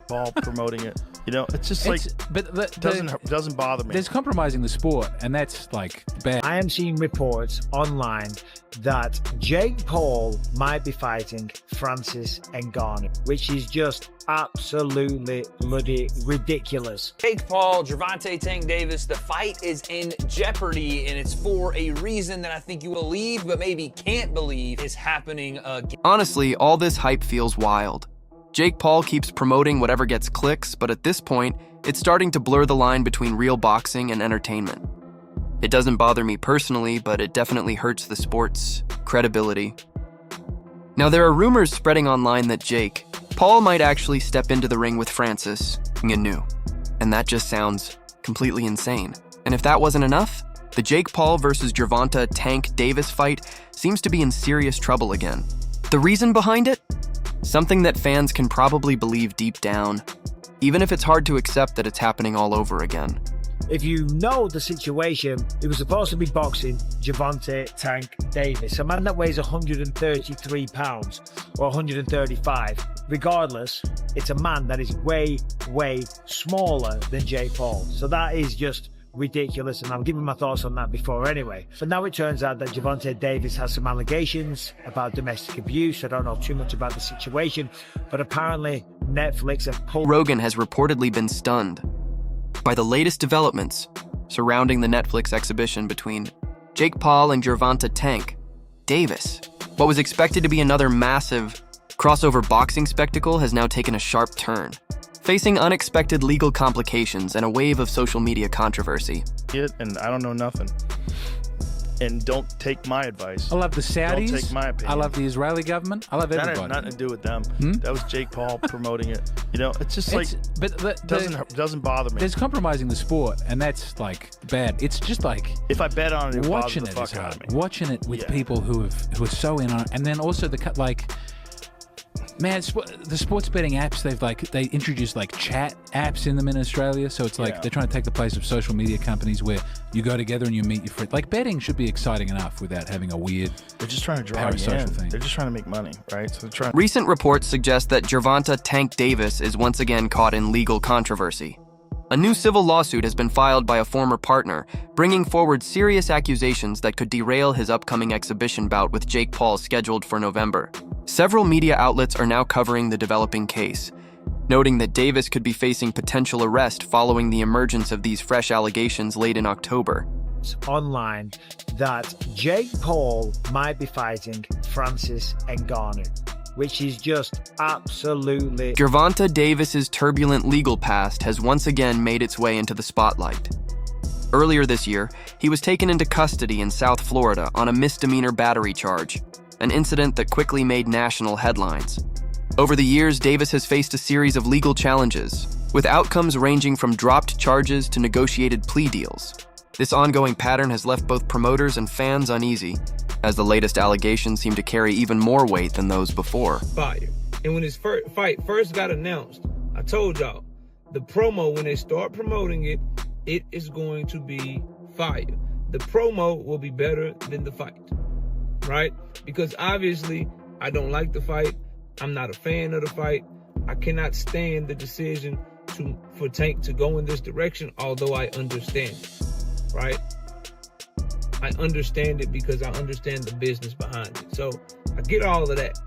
Paul promoting it. You know, it's just like, doesn't bother me. There's compromising the sport, and that's like bad. I am seeing reports online that Jake Paul might be fighting Francis Ngannou, which is just absolutely bloody ridiculous. Jake Paul, Gervonta Tank Davis, the fight is in jeopardy, and it's for a reason that I think you believe, but maybe can't believe is happening again. Honestly, all this hype feels wild. Jake Paul keeps promoting whatever gets clicks, but at this point, it's starting to blur the line between real boxing and entertainment. It doesn't bother me personally, but it definitely hurts the sport's credibility. Now, there are rumors spreading online that Paul might actually step into the ring with Francis Ngannou, and that just sounds completely insane. And if that wasn't enough, the Jake Paul versus Gervonta Tank Davis fight seems to be in serious trouble again. The reason behind it? Something that fans can probably believe deep down, even if it's hard to accept that it's happening all over again. If you know the situation, it was supposed to be boxing Gervonta Tank Davis, a man that weighs 133 pounds or 135. Regardless, it's a man that is way, way smaller than Jake Paul. So that is just ridiculous, and I'll give you my thoughts on that before anyway. But now it turns out that Gervonta Davis has some allegations about domestic abuse. I don't know too much about the situation, but apparently Netflix have pulled... Rogan has reportedly been stunned by the latest developments surrounding the Netflix exhibition between Jake Paul and Gervonta Tank Davis. What was expected to be another massive crossover boxing spectacle has now taken a sharp turn, facing unexpected legal complications and a wave of social media controversy. And I don't know nothing. And don't take my advice. I love the Saudis. Don't take my opinion. I love the Israeli government. I love everybody. That had nothing to do with them. That was Jake Paul promoting it. You know, it's just doesn't bother me. There's compromising the sport, and that's like bad. It's just like if I bet on it, watching it bothers the fuck out of me. Watching it with people who are so in on it, and then also man, the sports betting apps, they introduced like chat apps in them in Australia, so it's like they're trying to take the place of social media companies where you go together and you meet your friends. Like, betting should be exciting enough without having a weird... They're just trying to draw you in. thing. They're just trying to make money, right? So they're trying. Recent reports suggest that Gervonta Tank Davis is once again caught in legal controversy. A new civil lawsuit has been filed by a former partner, bringing forward serious accusations that could derail his upcoming exhibition bout with Jake Paul scheduled for November. Several media outlets are now covering the developing case, noting that Davis could be facing potential arrest following the emergence of these fresh allegations late in October. Online that Jake Paul might be fighting Francis Ngannou, which is just absolutely... Gervonta Davis's turbulent legal past has once again made its way into the spotlight. Earlier this year, he was taken into custody in South Florida on a misdemeanor battery charge, an incident that quickly made national headlines. Over the years, Davis has faced a series of legal challenges, with outcomes ranging from dropped charges to negotiated plea deals. This ongoing pattern has left both promoters and fans uneasy, as the latest allegations seem to carry even more weight than those before. Fire. And when his fight first got announced, I told y'all, the promo, when they start promoting it, it is going to be fire. The promo will be better than the fight, right? Because obviously, I don't like the fight. I'm not a fan of the fight. I cannot stand the decision for Tank to go in this direction, although I understand it, right? I understand it because I understand the business behind it. So I get all of that.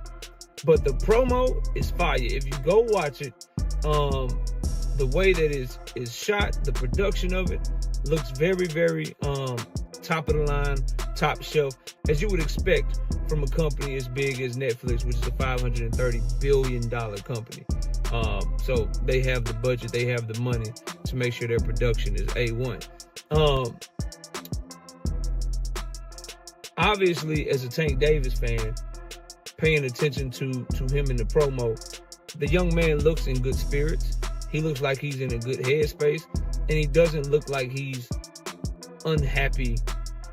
But the promo is fire. If you go watch it, the way that is shot, the production of it looks very, very top of the line, top shelf, as you would expect from a company as big as Netflix, which is a $530 billion company. So they have the budget, they have the money to make sure their production is A1. Obviously, as a Tank Davis fan, paying attention to him in the promo, the young man looks in good spirits. He looks like he's in a good headspace, and he doesn't look like he's unhappy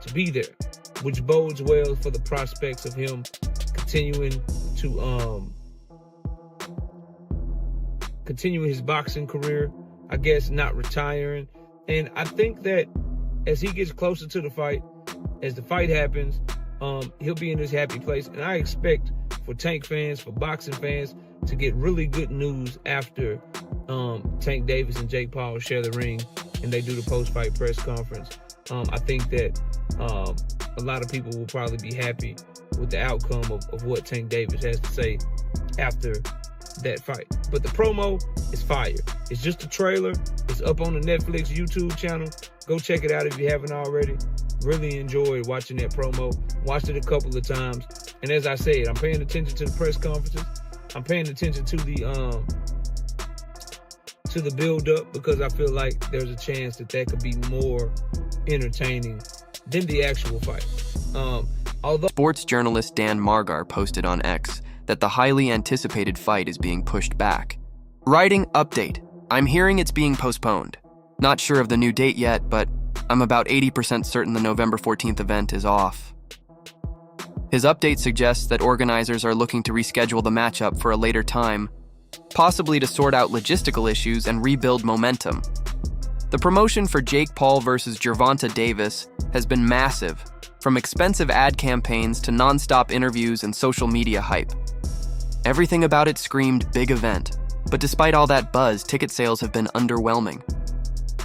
to be there, which bodes well for the prospects of him continuing his boxing career, I guess, not retiring. And I think that as he gets closer to the fight, as the fight happens, he'll be in this happy place. And I expect for Tank fans, for boxing fans, to get really good news after Tank Davis and Jake Paul share the ring and they do the post-fight press conference, I think that a lot of people will probably be happy with the outcome of what Tank Davis has to say after that fight. But the promo is fire. It's just a trailer. It's up on the Netflix YouTube channel. Go check it out if you haven't already. Really enjoyed watching that promo. Watched it a couple of times. And as I said, I'm paying attention to the press conferences. I'm paying attention to the build-up because I feel like there's a chance that could be more entertaining than the actual fight. Although sports journalist Dan Margar posted on X that the highly anticipated fight is being pushed back. Writing update. I'm hearing it's being postponed. Not sure of the new date yet, but I'm about 80% certain the November 14th event is off. His update suggests that organizers are looking to reschedule the matchup for a later time, possibly to sort out logistical issues and rebuild momentum. The promotion for Jake Paul versus Gervonta Davis has been massive, from expensive ad campaigns to non-stop interviews and social media hype. Everything about it screamed big event, but despite all that buzz, ticket sales have been underwhelming.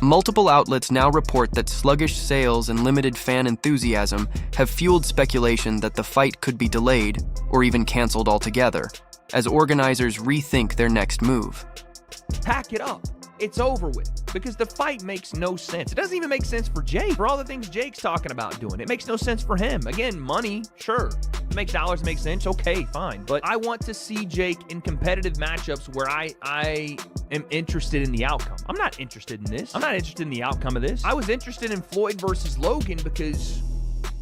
Multiple outlets now report that sluggish sales and limited fan enthusiasm have fueled speculation that the fight could be delayed or even canceled altogether, as organizers rethink their next move. Pack it up. It's over with. Because the fight makes no sense. It doesn't even make sense for Jake. For all the things Jake's talking about doing, it makes no sense for him. Again, money, sure. It makes dollars make sense, okay, fine. But I want to see Jake in competitive matchups where I am interested in the outcome. I'm not interested in this. I'm not interested in the outcome of this. I was interested in Floyd versus Logan because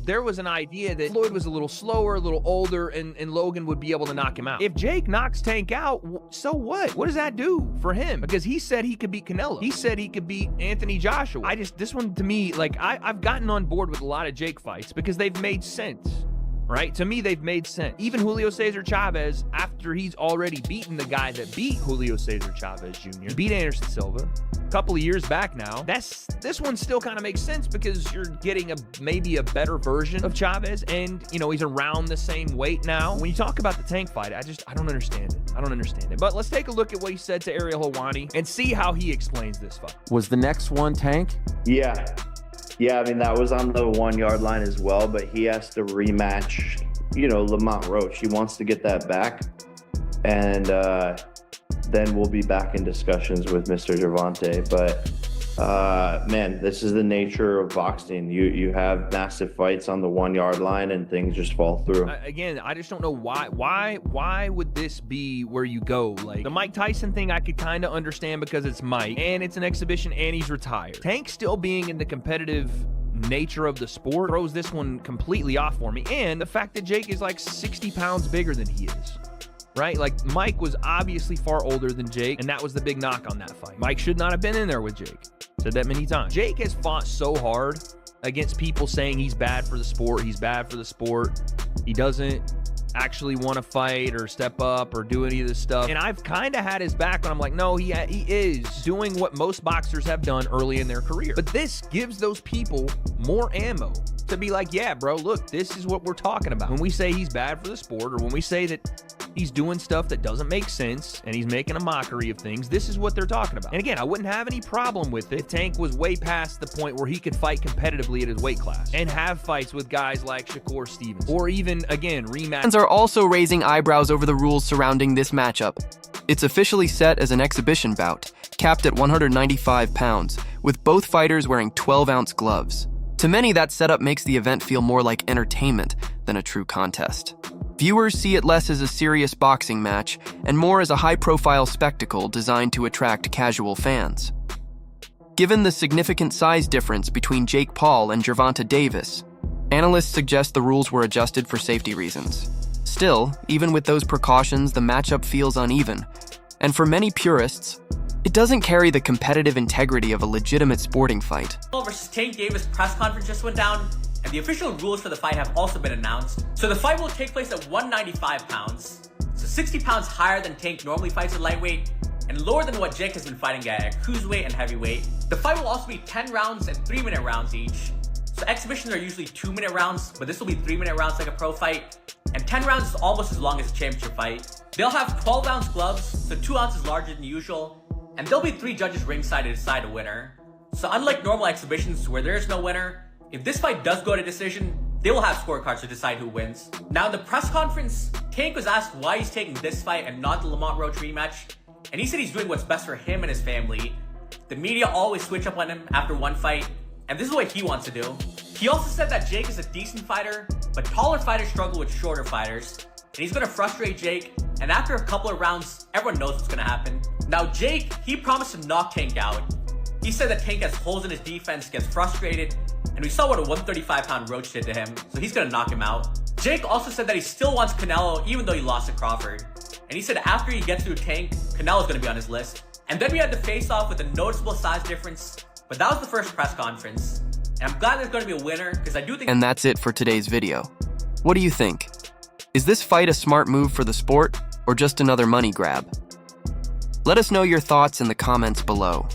there was an idea that Floyd was a little slower, a little older, and Logan would be able to knock him out. If Jake knocks Tank out, so what? What does that do for him? Because he said he could beat Canelo. He said he could beat Anthony Joshua. This one to me, like, I've gotten on board with a lot of Jake fights because they've made sense. Right? To me, they've made sense. Even Julio Cesar Chavez, after he's already beaten the guy that beat Julio Cesar Chavez Jr., beat Anderson Silva a couple of years back now, this one still kind of makes sense because you're getting maybe a better version of Chavez, and, you know, he's around the same weight now. When you talk about the Tank fight, I don't understand it. I don't understand it. But let's take a look at what he said to Ariel Helwani and see how he explains this fight. Was the next one Tank? Yeah, I mean, that was on the 1 yard line as well, but he has to rematch, you know, Lamont Roach. He wants to get that back. And then we'll be back in discussions with Mr. Gervonta. But, man, this is the nature of boxing. You have massive fights on the 1 yard line and things just fall through. Again, I just don't know why would this be where you go? Like, the Mike Tyson thing I could kind of understand because it's Mike and it's an exhibition and he's retired. Tank still being in the competitive nature of the sport throws this one completely off for me. And the fact that Jake is like 60 pounds bigger than he is. Right? Like, Mike was obviously far older than Jake, and that was the big knock on that fight. Mike should not have been in there with Jake. Said that many times. Jake has fought so hard against people saying he's bad for the sport. He's bad for the sport. He doesn't actually want to fight or step up or do any of this stuff. And I've kind of had his back when I'm like, no, he is doing what most boxers have done early in their career. But this gives those people more ammo to be like, yeah, bro, look, this is what we're talking about. When we say he's bad for the sport, or when we say that he's doing stuff that doesn't make sense and he's making a mockery of things, this is what they're talking about. And again, I wouldn't have any problem with it if Tank was way past the point where he could fight competitively at his weight class and have fights with guys like Shakur Stevens, or even, again, rematch. Fans are also raising eyebrows over the rules surrounding this matchup. It's officially set as an exhibition bout, capped at 195 pounds, with both fighters wearing 12-ounce gloves. To many, that setup makes the event feel more like entertainment than a true contest. Viewers see it less as a serious boxing match and more as a high-profile spectacle designed to attract casual fans. Given the significant size difference between Jake Paul and Gervonta Davis, analysts suggest the rules were adjusted for safety reasons. Still, even with those precautions, the matchup feels uneven, and for many purists, it doesn't carry the competitive integrity of a legitimate sporting fight. Versus Tank Davis press conference just went down, and the official rules for the fight have also been announced. So the fight will take place at 195 pounds, so 60 pounds higher than Tank normally fights at lightweight, and lower than what Jake has been fighting at cruiserweight and heavyweight. The fight will also be 10 rounds and 3-minute rounds each. So exhibitions are usually 2-minute rounds, but this will be 3-minute rounds like a pro fight, and 10 rounds is almost as long as a championship fight. They'll have 12-ounce gloves, so 2 ounces larger than usual, and there'll be 3 judges ringside to decide a winner. So unlike normal exhibitions where there is no winner, if this fight does go to decision, they will have scorecards to decide who wins. Now in the press conference, Tank was asked why he's taking this fight and not the Lamont Roach rematch, and he said he's doing what's best for him and his family. The media always switch up on him after one fight, and this is what he wants to do. He also said that Jake is a decent fighter, but taller fighters struggle with shorter fighters, and he's gonna frustrate Jake, and after a couple of rounds, everyone knows what's gonna happen. Now Jake, he promised to knock Tank out. He said that Tank has holes in his defense, gets frustrated, and we saw what a 135-pound Roach did to him, so he's gonna knock him out. Jake also said that he still wants Canelo even though he lost to Crawford. And he said after he gets through Tank, Canelo's gonna be on his list. And then we had the face-off with a noticeable size difference, but that was the first press conference. And I'm glad there's gonna be a winner, because I do think— And that's it for today's video. What do you think? Is this fight a smart move for the sport, or just another money grab? Let us know your thoughts in the comments below.